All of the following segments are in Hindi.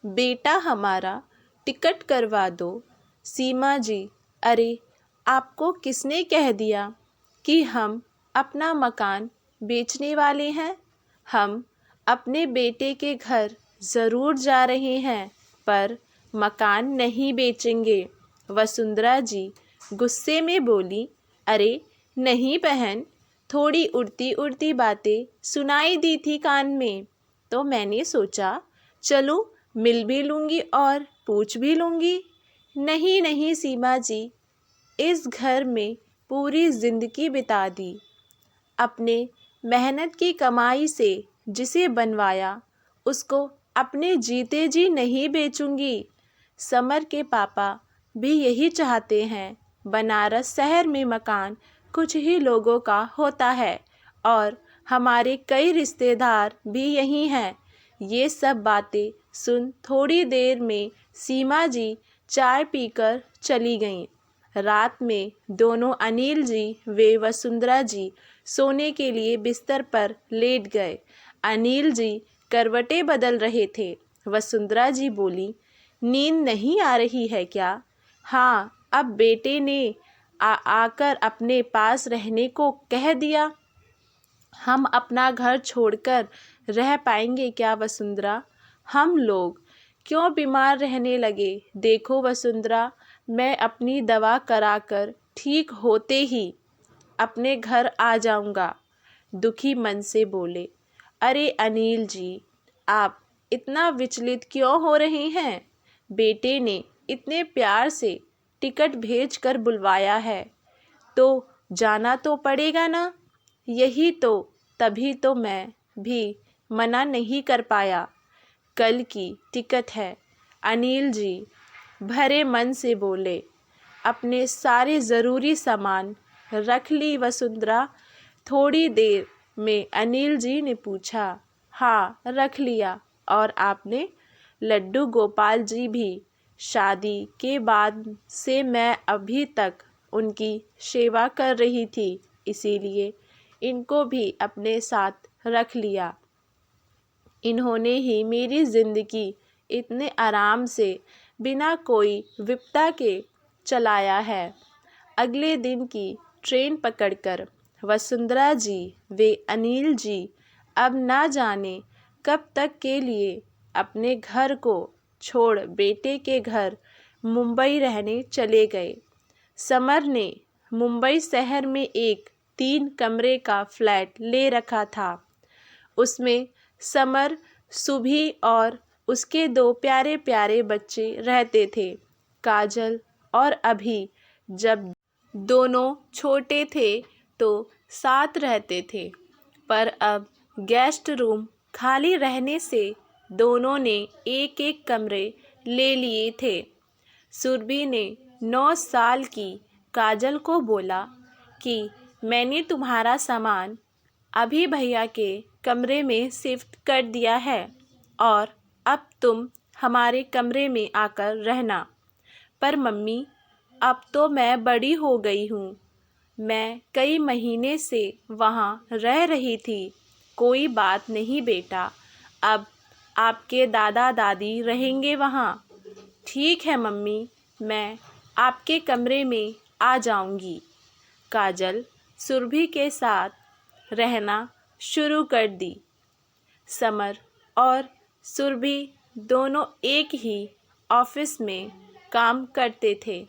बेटा हमारा टिकट करवा दो। सीमा जी, अरे आपको किसने कह दिया कि हम अपना मकान बेचने वाले हैं? हम अपने बेटे के घर ज़रूर जा रहे हैं, पर मकान नहीं बेचेंगे। वसुंधरा जी गुस्से में बोली, अरे नहीं बहन, थोड़ी उड़ती उड़ती बातें सुनाई दी थी कान में, तो मैंने सोचा चलूँ मिल भी लूँगी और पूछ भी लूँगी। नहीं नहीं सीमा जी, इस घर में पूरी ज़िंदगी बिता दी, अपने मेहनत की कमाई से जिसे बनवाया उसको अपने जीते जी नहीं बेचूंगी। समर के पापा भी यही चाहते हैं। बनारस शहर में मकान कुछ ही लोगों का होता है और हमारे कई रिश्तेदार भी यही हैं। ये सब बातें सुन थोड़ी देर में सीमा जी चाय पीकर चली गईं। रात में दोनों अनिल जी व वसुंधरा जी सोने के लिए बिस्तर पर लेट गए। अनिल जी करवटें बदल रहे थे। वसुंधरा जी बोली, नींद नहीं आ रही है क्या? हाँ, अब बेटे ने आकर अपने पास रहने को कह दिया। हम अपना घर छोड़कर रह पाएंगे क्या वसुंधरा? हम लोग क्यों बीमार रहने लगे? देखो वसुंधरा, मैं अपनी दवा कराकर ठीक होते ही अपने घर आ जाऊंगा। दुखी मन से बोले। अरे अनिल जी, आप इतना विचलित क्यों हो रहे हैं? बेटे ने इतने प्यार से टिकट भेज कर बुलवाया है तो जाना तो पड़ेगा ना। यही तो, तभी तो मैं भी मना नहीं कर पाया। कल की टिकट है। अनिल जी भरे मन से बोले। अपने सारे ज़रूरी सामान रख ली वसुंधरा? थोड़ी देर में अनिल जी ने पूछा। हाँ रख लिया। और आपने? लड्डू गोपाल जी भी। शादी के बाद से मैं अभी तक उनकी सेवा कर रही थी, इसीलिए इनको भी अपने साथ रख लिया। इन्होंने ही मेरी ज़िंदगी इतने आराम से बिना कोई विपदा के चलाया है। अगले दिन की ट्रेन पकड़कर वसुंधरा जी वे अनिल जी अब ना जाने कब तक के लिए अपने घर को छोड़ बेटे के घर मुंबई रहने चले गए। समर ने मुंबई शहर में एक 3 कमरे का फ्लैट ले रखा था। उसमें समर, सुभी और उसके 2 प्यारे प्यारे बच्चे रहते थे, काजल और अभी। जब दोनों छोटे थे तो साथ रहते थे, पर अब गेस्ट रूम खाली रहने से दोनों ने एक एक कमरे ले लिए थे। सुरभि ने 9 साल की काजल को बोला कि मैंने तुम्हारा सामान अभी भैया के कमरे में शिफ्ट कर दिया है और अब तुम हमारे कमरे में आकर रहना। पर मम्मी, अब तो मैं बड़ी हो गई हूँ। मैं कई महीने से वहाँ रह रही थी। कोई बात नहीं बेटा, अब आपके दादा दादी रहेंगे वहाँ। ठीक है मम्मी, मैं आपके कमरे में आ जाऊँगी। काजल सुरभि के साथ रहना शुरू कर दी। समर और सुरभि दोनों एक ही ऑफिस में काम करते थे।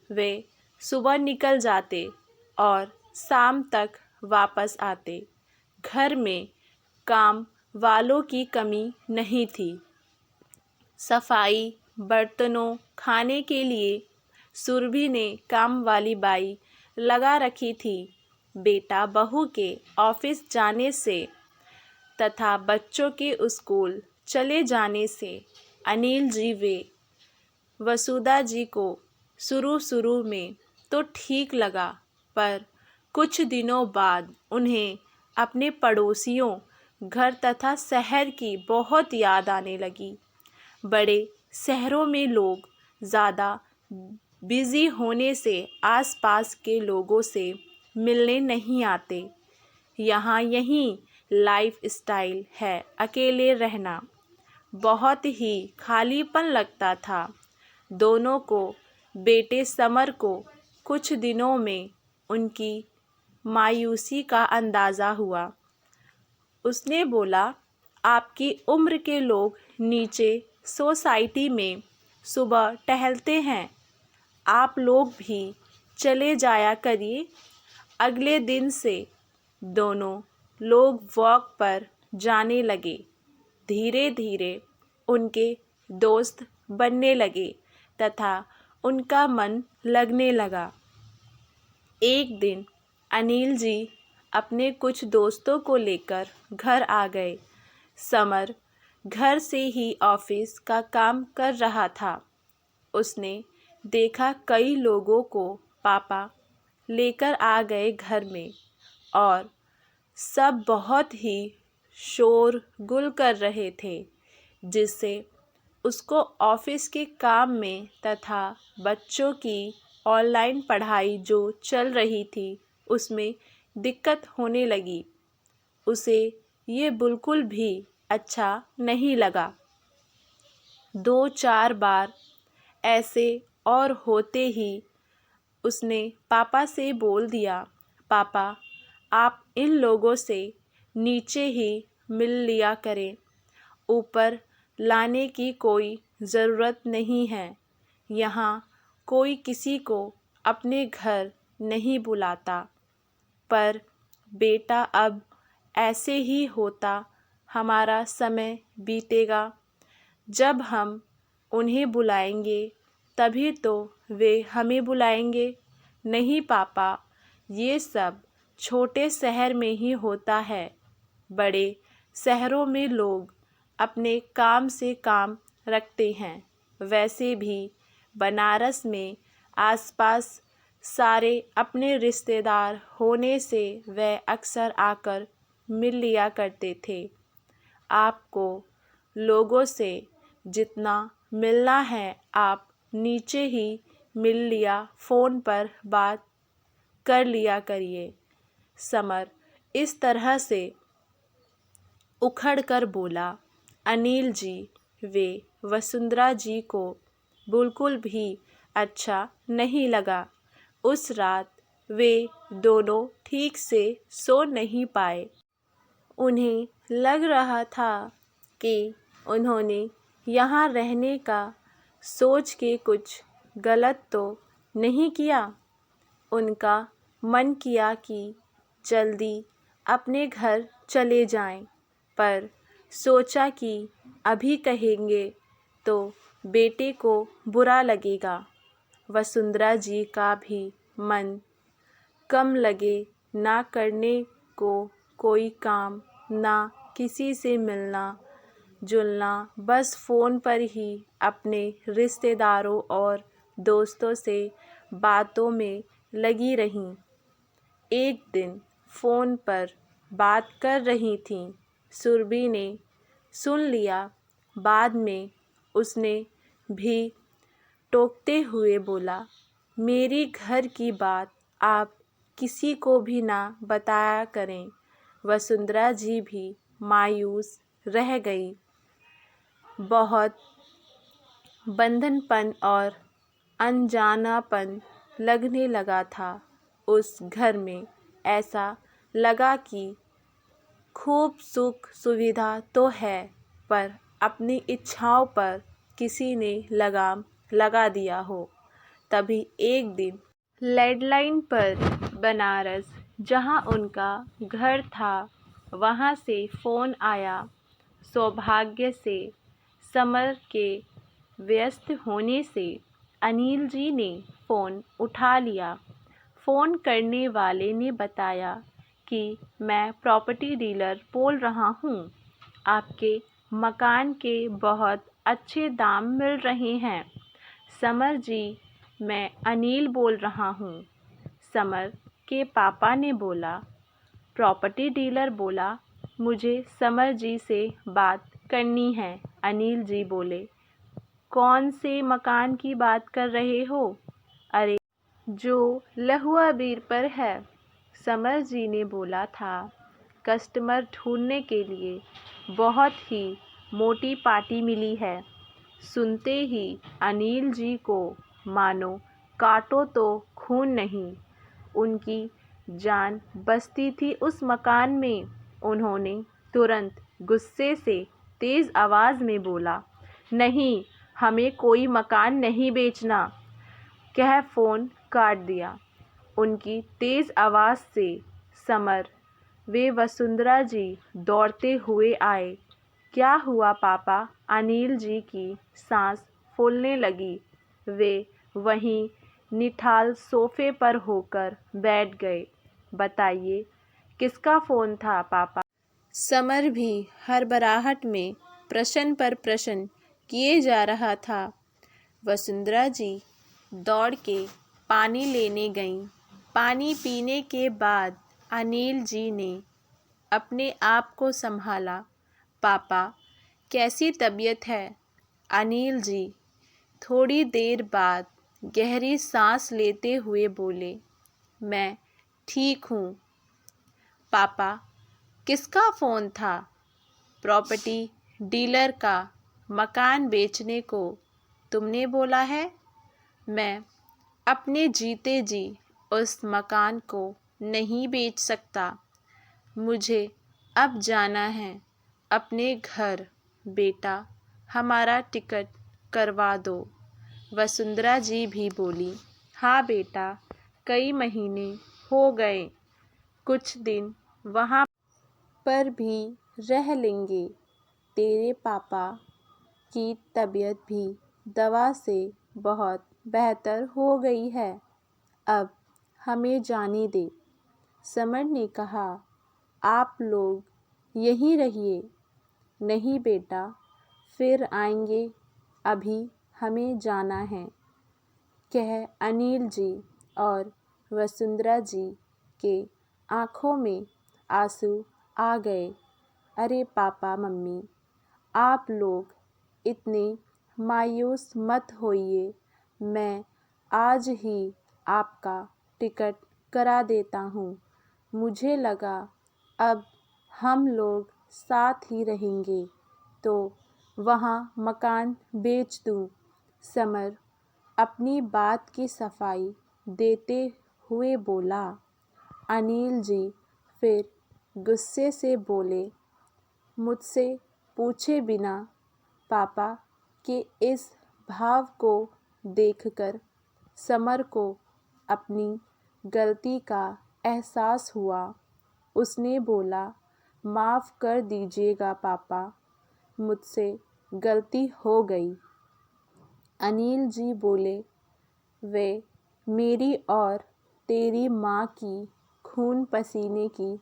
वे सुबह निकल जाते और शाम तक वापस आते। घर में काम वालों की कमी नहीं थी। सफाई, बर्तनों, खाने के लिए सुरभि ने काम वाली बाई लगा रखी थी। बेटा बहू के ऑफिस जाने से तथा बच्चों के स्कूल चले जाने से अनिल जी वे वसुधा जी को शुरू में तो ठीक लगा, पर कुछ दिनों बाद उन्हें अपने पड़ोसियों, घर तथा शहर की बहुत याद आने लगी। बड़े शहरों में लोग ज़्यादा बिज़ी होने से आसपास के लोगों से मिलने नहीं आते। यहाँ यही लाइफ स्टाइल है, अकेले रहना। बहुत ही खालीपन लगता था। दोनों को बेटे समर को कुछ दिनों में उनकी मायूसी का अंदाज़ा हुआ। उसने बोला, आपकी उम्र के लोग नीचे सोसाइटी में सुबह टहलते हैं, आप लोग भी चले जाया करिए। अगले दिन से दोनों लोग वॉक पर जाने लगे। धीरे धीरे उनके दोस्त बनने लगे तथा उनका मन लगने लगा। एक दिन अनिल जी अपने कुछ दोस्तों को लेकर घर आ गए। समर घर से ही ऑफिस का काम कर रहा था। उसने देखा कई लोगों को पापा लेकर आ गए घर में और सब बहुत ही शोरगुल कर रहे थे, जिससे उसको ऑफिस के काम में तथा बच्चों की ऑनलाइन पढ़ाई जो चल रही थी उसमें दिक्कत होने लगी। उसे ये बिल्कुल भी अच्छा नहीं लगा। 2-4 बार ऐसे और होते ही उसने पापा से बोल दिया, पापा आप इन लोगों से नीचे ही मिल लिया करें, ऊपर लाने की कोई ज़रूरत नहीं है। यहाँ कोई किसी को अपने घर नहीं बुलाता। पर बेटा अब ऐसे ही होता हमारा समय बीतेगा। जब हम उन्हें बुलाएंगे तभी तो वे हमें बुलाएंगे। नहीं पापा, ये सब छोटे शहर में ही होता है। बड़े शहरों में लोग अपने काम से काम रखते हैं। वैसे भी बनारस में आसपास सारे अपने रिश्तेदार होने से वे अक्सर आकर मिल लिया करते थे। आपको लोगों से जितना मिलना है आप नीचे ही मिल लिया, फ़ोन पर बात कर लिया करिए। समर इस तरह से उखड़ कर बोला। अनिल जी वे वसुंधरा जी को बिल्कुल भी अच्छा नहीं लगा। उस रात वे दोनों ठीक से सो नहीं पाए। उन्हें लग रहा था कि उन्होंने यहाँ रहने का सोच के कुछ गलत तो नहीं किया। उनका मन किया कि जल्दी अपने घर चले जाएं, पर सोचा कि अभी कहेंगे तो बेटे को बुरा लगेगा। वसुंधरा जी का भी मन कम लगे, ना करने को कोई काम, ना किसी से मिलना जुलना, बस फ़ोन पर ही अपने रिश्तेदारों और दोस्तों से बातों में लगी रहीं। एक दिन फ़ोन पर बात कर रही थीं, सुरभि ने सुन लिया। बाद में उसने भी टोकते हुए बोला, मेरी घर की बात आप किसी को भी ना बताया करें। वसुंधरा जी भी मायूस रह गई। बहुत बंधनपन और अनजानापन लगने लगा था उस घर में। ऐसा लगा कि खूब सुख सुविधा तो है, पर अपनी इच्छाओं पर किसी ने लगाम लगा दिया हो। तभी एक दिन लैंडलाइन पर बनारस, जहां उनका घर था, वहां से फ़ोन आया। सौभाग्य से समर के व्यस्त होने से अनिल जी ने फ़ोन उठा लिया। फ़ोन करने वाले ने बताया कि मैं प्रॉपर्टी डीलर बोल रहा हूँ। आपके मकान के बहुत अच्छे दाम मिल रहे हैं। समर जी, मैं अनिल बोल रहा हूँ। समर के पापा ने बोला। प्रॉपर्टी डीलर बोला, मुझे समर जी से बात करनी है। अनिल जी बोले, कौन से मकान की बात कर रहे हो? अरे, जो लहुआ बीर पर है। समर जी ने बोला था, कस्टमर ढूंढने के लिए बहुत ही मोटी पार्टी मिली है। सुनते ही अनिल जी को मानो काटो तो खून नहीं, उनकी जान बसती थी उस मकान में। उन्होंने तुरंत गुस्से से तेज़ आवाज़ में बोला, नहीं, हमें कोई मकान नहीं बेचना, कह फ़ोन काट दिया। उनकी तेज़ आवाज़ से समर वे वसुंधरा जी दौड़ते हुए आए। क्या हुआ पापा? अनिल जी की सांस फूलने लगी। वे वहीं निठाल सोफे पर होकर बैठ गए। बताइए, किसका फ़ोन था पापा? समर भी हड़बड़ाहट में प्रश्न पर प्रश्न किए जा रहा था। वसुंधरा जी दौड़ के पानी लेने गईं। पानी पीने के बाद अनिल जी ने अपने आप को संभाला। पापा, कैसी तबीयत है? अनिल जी थोड़ी देर बाद गहरी सांस लेते हुए बोले, मैं ठीक हूँ। पापा, किसका फ़ोन था? प्रॉपर्टी डीलर का। मकान बेचने को तुमने बोला है। मैं अपने जीते जी उस मकान को नहीं बेच सकता। मुझे अब जाना है अपने घर। बेटा, हमारा टिकट करवा दो। वसुंधरा जी भी बोली, हाँ बेटा, कई महीने हो गए, कुछ दिन वहाँ पर भी रह लेंगे। तेरे पापा की तबीयत भी दवा से बहुत बेहतर हो गई है। अब हमें जाने दे। समर ने कहा, आप लोग यहीं रहिए। नहीं बेटा, फिर आएंगे, अभी हमें जाना है, कह अनिल जी और वसुंधरा जी के आँखों में आंसू आ गए। अरे पापा मम्मी, आप लोग इतने मायूस मत होइए। मैं आज ही आपका टिकट करा देता हूँ। मुझे लगा अब हम लोग साथ ही रहेंगे तो वहाँ मकान बेच दूँ। समर अपनी बात की सफाई देते हुए बोला। अनिल जी फिर गुस्से से बोले, मुझसे पूछे बिना पापा के इस भाव को देखकर समर को अपनी गलती का एहसास हुआ। उसने बोला, माफ़ कर दीजिएगा पापा, मुझसे गलती हो गई। अनिल जी बोले, वे मेरी और तेरी माँ की खून पसीने की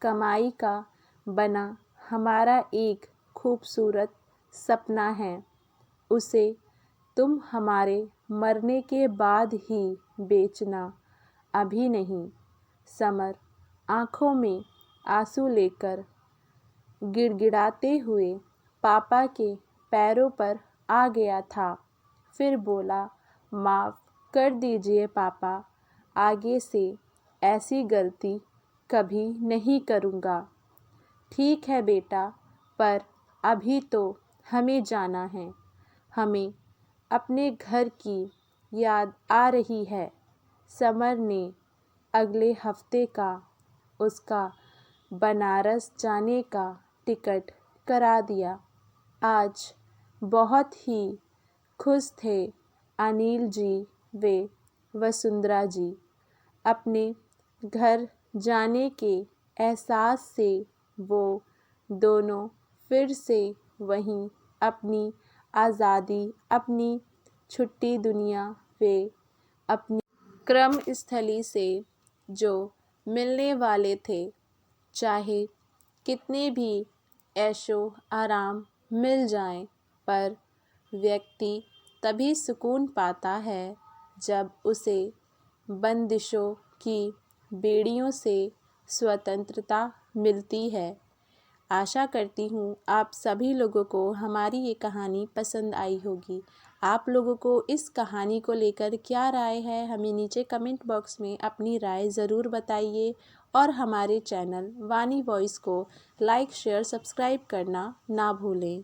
कमाई का बना हमारा एक खूबसूरत सपना है। उसे तुम हमारे मरने के बाद ही बेचना, अभी नहीं। समर आँखों में आंसू लेकर गिड़गिड़ाते हुए पापा के पैरों पर आ गया था। फिर बोला, माफ़ कर दीजिए पापा, आगे से ऐसी गलती कभी नहीं करूँगा। ठीक है बेटा, पर अभी तो हमें जाना है। हमें अपने घर की याद आ रही है। समर ने अगले हफ्ते का उसका बनारस जाने का टिकट करा दिया। आज बहुत ही खुश थे अनिल जी वे वसुंधरा जी। अपने घर जाने के एहसास से वो दोनों फिर से वहीं अपनी आज़ादी, अपनी छुट्टी दुनिया वे अपनी क्रम स्थली से जो मिलने वाले थे, चाहे कितने भी ऐशो आराम मिल जाएं, पर व्यक्ति तभी सुकून पाता है जब उसे बंदिशों की बेड़ियों से स्वतंत्रता मिलती है। आशा करती हूँ आप सभी लोगों को हमारी ये कहानी पसंद आई होगी। आप लोगों को इस कहानी को लेकर क्या राय है, हमें नीचे कमेंट बॉक्स में अपनी राय ज़रूर बताइए और हमारे चैनल वाणी वॉइस को लाइक, शेयर, सब्सक्राइब करना ना भूलें।